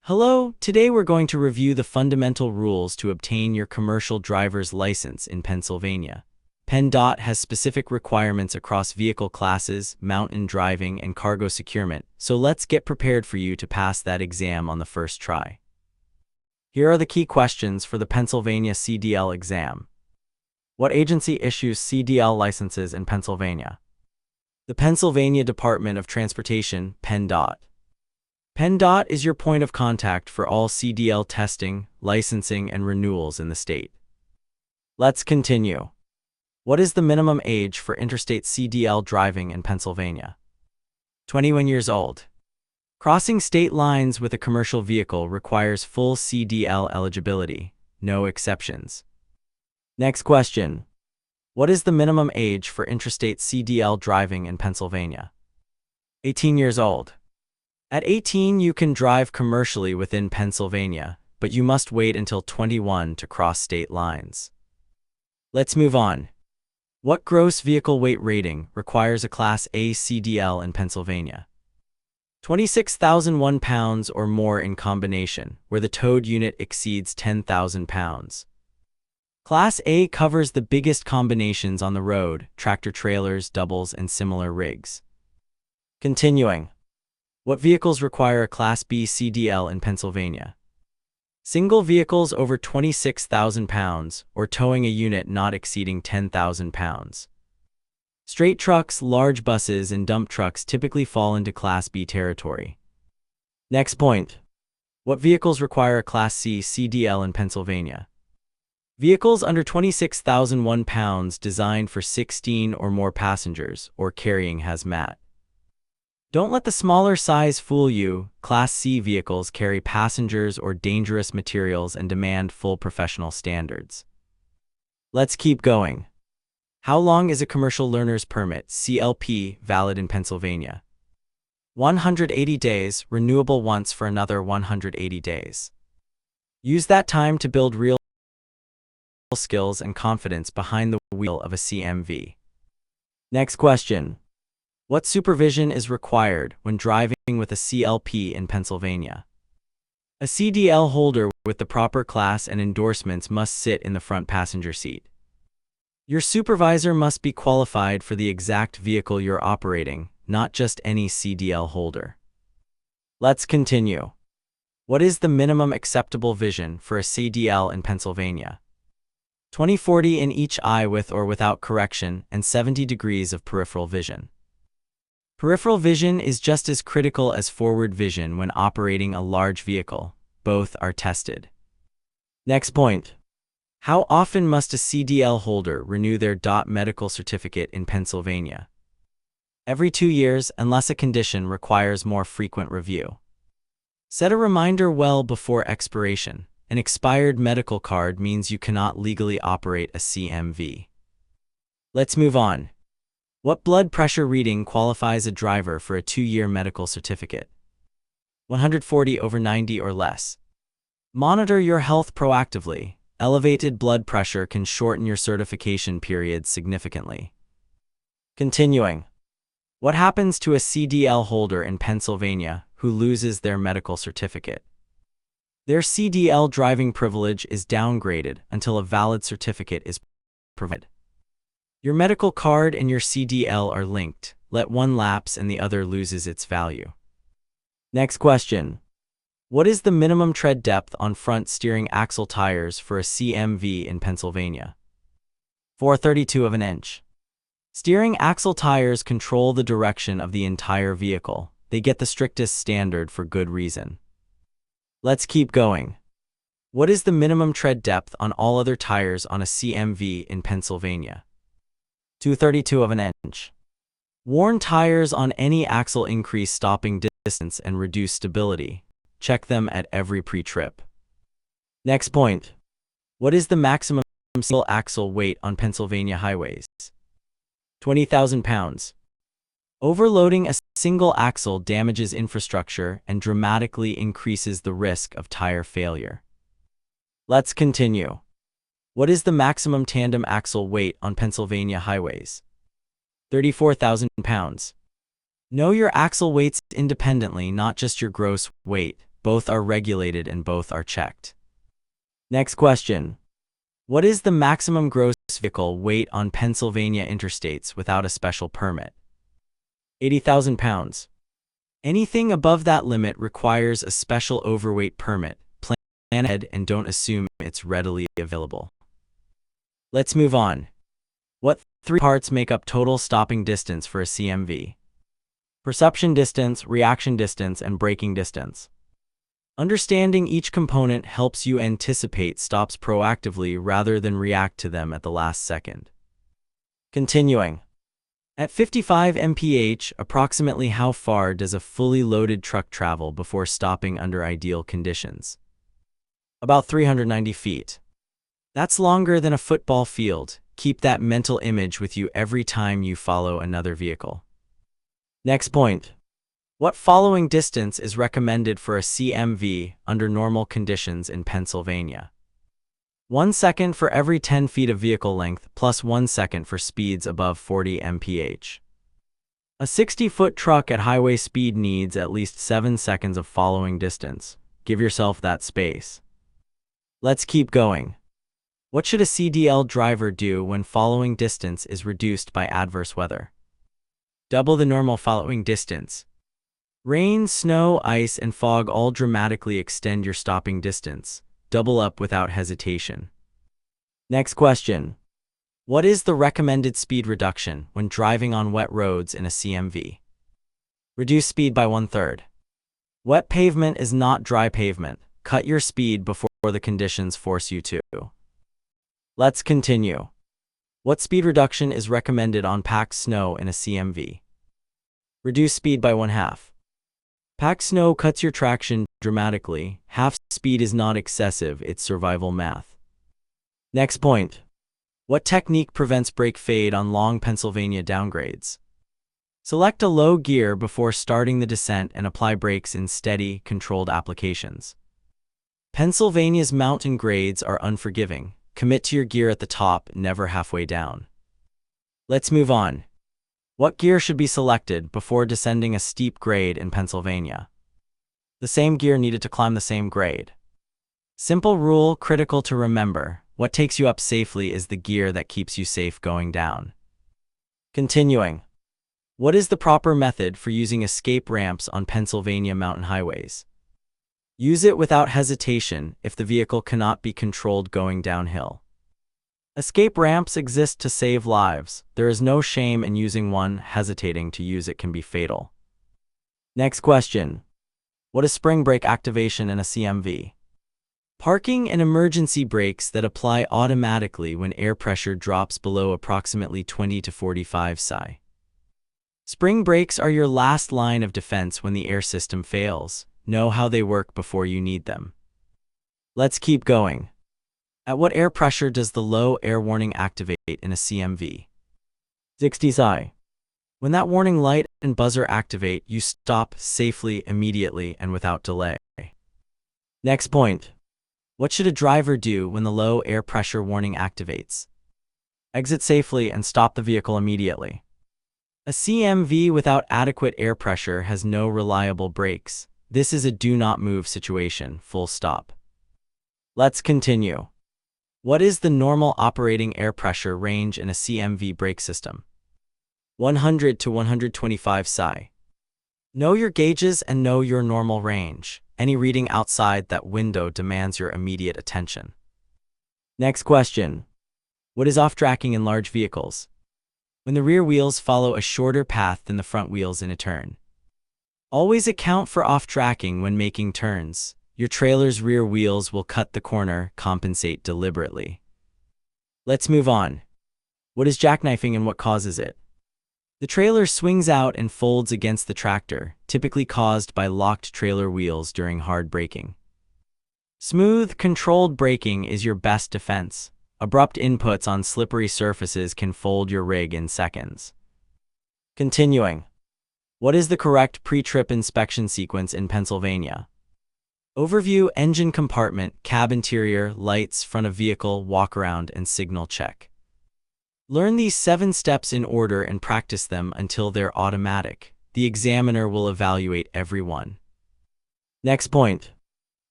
Hello, today we're going to review the fundamental rules to obtain your commercial driver's license in Pennsylvania. PennDOT has specific requirements across vehicle classes, mountain driving, and cargo securement, so let's get prepared for you to pass that exam on the first try. Here are the key questions for the Pennsylvania CDL exam. What agency issues CDL licenses in Pennsylvania? The Pennsylvania Department of Transportation, PennDOT. PennDOT is your point of contact for all CDL testing, licensing, and renewals in the state. Let's continue. What is the minimum age for interstate CDL driving in Pennsylvania? 21 years old. Crossing state lines with a commercial vehicle requires full CDL eligibility, no exceptions. Next question. What is the minimum age for interstate CDL driving in Pennsylvania? 18 years old. At 18, you can drive commercially within Pennsylvania, but you must wait until 21 to cross state lines. Let's move on. What gross vehicle weight rating requires a Class A CDL in Pennsylvania? 26,001 pounds or more in combination, where the towed unit exceeds 10,000 pounds. Class A covers the biggest combinations on the road: tractor-trailers, doubles, and similar rigs. Continuing. What vehicles require a Class B CDL in Pennsylvania? Single vehicles over 26,000 pounds, or towing a unit not exceeding 10,000 pounds. Straight trucks, large buses, and dump trucks typically fall into Class B territory. Next point. What vehicles require a Class C CDL in Pennsylvania? Vehicles under 26,001 pounds designed for 16 or more passengers, or carrying hazmat. Don't let the smaller size fool you. Class C vehicles carry passengers or dangerous materials and demand full professional standards. Let's keep going. How long is a commercial learner's permit (CLP) valid in Pennsylvania? 180 days, renewable once for another 180 days. Use that time to build real skills and confidence behind the wheel of a CMV. Next question. What supervision is required when driving with a CLP in Pennsylvania? A CDL holder with the proper class and endorsements must sit in the front passenger seat. Your supervisor must be qualified for the exact vehicle you're operating, not just any CDL holder. Let's continue. What is the minimum acceptable vision for a CDL in Pennsylvania? 20/40 in each eye with or without correction, and 70 degrees of peripheral vision. Peripheral vision is just as critical as forward vision when operating a large vehicle. Both are tested. Next point. How often must a CDL holder renew their DOT medical certificate in Pennsylvania? Every 2 years, unless a condition requires more frequent review. Set a reminder well before expiration. An expired medical card means you cannot legally operate a CMV. Let's move on. What blood pressure reading qualifies a driver for a 2-year medical certificate? 140/90 or less. Monitor your health proactively. Elevated blood pressure can shorten your certification period significantly. Continuing. What happens to a CDL holder in Pennsylvania who loses their medical certificate? Their CDL driving privilege is downgraded until a valid certificate is provided. Your medical card and your CDL are linked. Let one lapse and the other loses its value. Next question. What is the minimum tread depth on front steering axle tires for a CMV in Pennsylvania? 4/32 of an inch. Steering axle tires control the direction of the entire vehicle. They get the strictest standard for good reason. Let's keep going. What is the minimum tread depth on all other tires on a CMV in Pennsylvania? 2/32 of an inch. Worn tires on any axle increase stopping distance and reduce stability. Check them at every pre-trip. Next point. What is the maximum single axle weight on Pennsylvania highways? 20,000 pounds. Overloading a single axle damages infrastructure and dramatically increases the risk of tire failure. Let's continue. What is the maximum tandem axle weight on Pennsylvania highways? 34,000 pounds. Know your axle weights independently, not just your gross weight. both are regulated and both are checked. Next question. What is the maximum gross vehicle weight on Pennsylvania interstates without a special permit? 80,000 pounds. Anything above that limit requires a special overweight permit. Plan ahead and don't assume it's readily available. Let's move on. What three parts make up total stopping distance for a CMV? Perception distance, reaction distance, and braking distance. Understanding each component helps you anticipate stops proactively rather than react to them at the last second. Continuing. At 55 mph, approximately how far does a fully loaded truck travel before stopping under ideal conditions? About 390 feet. That's longer than a football field. Keep that mental image with you every time you follow another vehicle. Next point. What following distance is recommended for a CMV under normal conditions in Pennsylvania? 1 second for every 10 feet of vehicle length plus 1 second for speeds above 40 mph. A 60-foot truck at highway speed needs at least 7 seconds of following distance. Give yourself that space. Let's keep going. What should a CDL driver do when following distance is reduced by adverse weather? Double the normal following distance. Rain, snow, ice, and fog all dramatically extend your stopping distance. Double up without hesitation. Next question. What is the recommended speed reduction when driving on wet roads in a CMV? Reduce speed by 1/3. Wet pavement is not dry pavement. Cut your speed before the conditions force you to. Let's continue. What speed reduction is recommended on packed snow in a CMV? Reduce speed by 1/2. Packed snow cuts your traction dramatically. Half speed is not excessive, it's survival math. Next point. What technique prevents brake fade on long Pennsylvania downgrades? Select a low gear before starting the descent and apply brakes in steady, controlled applications. Pennsylvania's mountain grades are unforgiving. Commit to your gear at the top, never halfway down. Let's move on. What gear should be selected before descending a steep grade in Pennsylvania? The same gear needed to climb the same grade. Simple rule, critical to remember. What takes you up safely is the gear that keeps you safe going down. Continuing. What is the proper method for using escape ramps on Pennsylvania mountain highways? Use it without hesitation if the vehicle cannot be controlled going downhill. Escape ramps exist to save lives. There is no shame in using one. Hesitating to use it can be fatal. Next question. What is spring brake activation in a CMV? Parking and emergency brakes that apply automatically when air pressure drops below approximately 20 to 45 psi. Spring brakes are your last line of defense when the air system fails. Know how they work before you need them. Let's keep going. At what air pressure does the low air warning activate in a CMV? 60 psi. When that warning light and buzzer activate, you stop safely, immediately, and without delay. Next point. What should a driver do when the low air pressure warning activates? Exit safely and stop the vehicle immediately. A CMV without adequate air pressure has no reliable brakes. This is a do not move situation, full stop. Let's continue. What is the normal operating air pressure range in a CMV brake system? 100 to 125 psi. Know your gauges and know your normal range. Any reading outside that window demands your immediate attention. Next question. What is off-tracking in large vehicles? When the rear wheels follow a shorter path than the front wheels in a turn. Always account for off-tracking when making turns. Your trailer's rear wheels will cut the corner, compensate deliberately. Let's move on. What is jackknifing and what causes it? The trailer swings out and folds against the tractor, typically caused by locked trailer wheels during hard braking. Smooth, controlled braking is your best defense. Abrupt inputs on slippery surfaces can fold your rig in seconds. Continuing. What is the correct pre-trip inspection sequence in Pennsylvania? Overview, engine compartment, cab interior, lights, front of vehicle, walk-around, and signal check. Learn these 7 steps in order and practice them until they're automatic. The examiner will evaluate every one. Next point.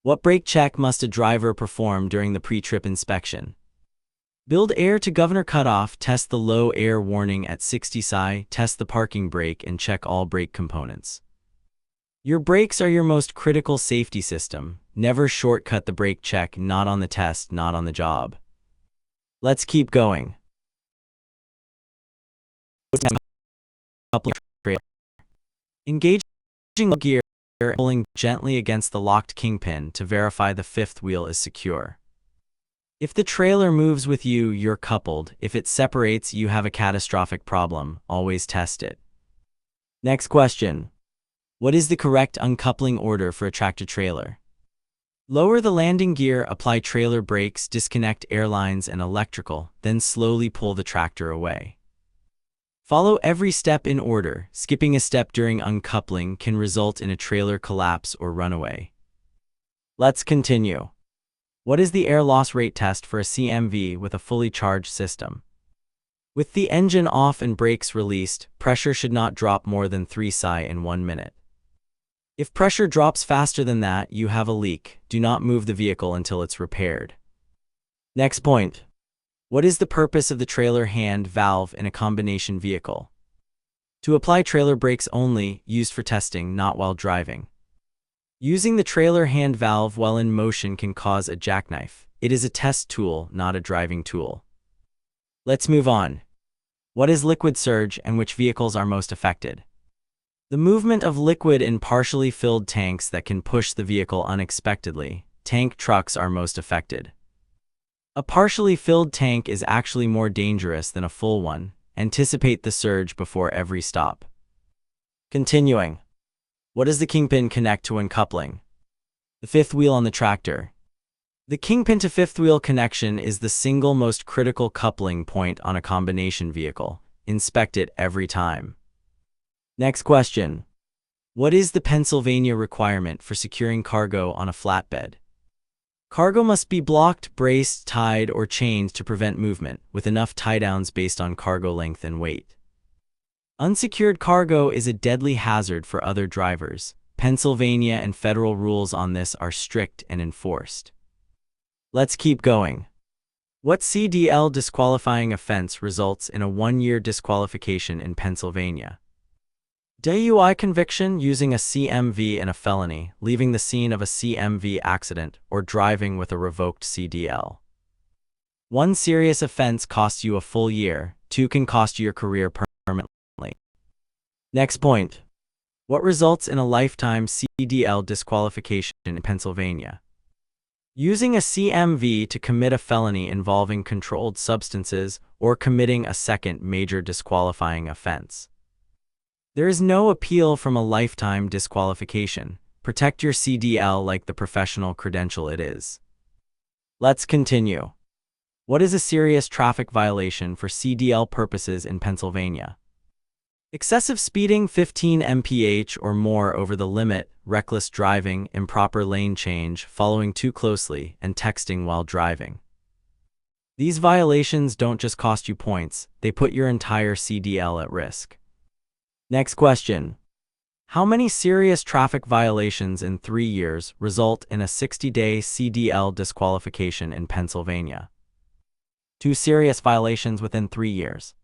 What brake check must a driver perform during the pre-trip inspection? Build air to governor cutoff, test the low air warning at 60 psi, test the parking brake, and check all brake components. Your brakes are your most critical safety system. Never shortcut the brake check, not on the test, not on the job. Let's keep going. Engaging gear, pulling gently against the locked kingpin to verify the fifth wheel is secure. If the trailer moves with you, you're coupled. If it separates, you have a catastrophic problem. Always test it. Next question. What is the correct uncoupling order for a tractor-trailer? Lower the landing gear, apply trailer brakes, disconnect airlines and electrical, then slowly pull the tractor away. Follow every step in order. Skipping a step during uncoupling can result in a trailer collapse or runaway. Let's continue. What is the air loss rate test for a CMV with a fully charged system? With the engine off and brakes released, pressure should not drop more than 3 psi in 1 minute. If pressure drops faster than that, you have a leak. Do not move the vehicle until it's repaired. Next point. What is the purpose of the trailer hand valve in a combination vehicle? To apply trailer brakes only, used for testing, not while driving. Using the trailer hand valve while in motion can cause a jackknife. It is a test tool, not a driving tool. Let's move on. What is liquid surge and which vehicles are most affected? The movement of liquid in partially filled tanks that can push the vehicle unexpectedly. Tank trucks are most affected. A partially filled tank is actually more dangerous than a full one. Anticipate the surge before every stop. Continuing. What does the kingpin connect to when coupling? The fifth wheel on the tractor. The kingpin to fifth wheel connection is the single most critical coupling point on a combination vehicle. Inspect it every time. Next question. What is the Pennsylvania requirement for securing cargo on a flatbed? Cargo must be blocked, braced, tied, or chained to prevent movement, with enough tie-downs based on cargo length and weight. Unsecured cargo is a deadly hazard for other drivers. Pennsylvania and federal rules on this are strict and enforced. Let's keep going. What CDL disqualifying offense results in a 1-year disqualification in Pennsylvania? DUI conviction using a CMV in a felony, leaving the scene of a CMV accident, or driving with a revoked CDL. 1 serious offense costs you a full year, 2 can cost you your career permanently. Next point. What results in a lifetime CDL disqualification in Pennsylvania? Using a CMV to commit a felony involving controlled substances or committing a second major disqualifying offense. There is no appeal from a lifetime disqualification. Protect your CDL like the professional credential it is. Let's continue. What is a serious traffic violation for CDL purposes in Pennsylvania? Excessive speeding 15 mph or more over the limit, reckless driving, improper lane change, following too closely, and texting while driving. These violations don't just cost you points, they put your entire CDL at risk. Next question. How many serious traffic violations in 3 years result in a 60-day CDL disqualification in Pennsylvania? 2 serious violations within 3 years.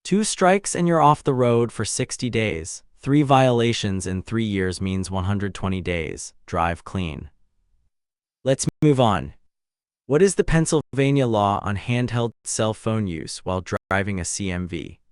2 strikes and you're off the road for 60 days. 3 violations in 3 years means 120 days. Drive clean. Let's move on. What is the Pennsylvania law on handheld cell phone use while driving a CMV?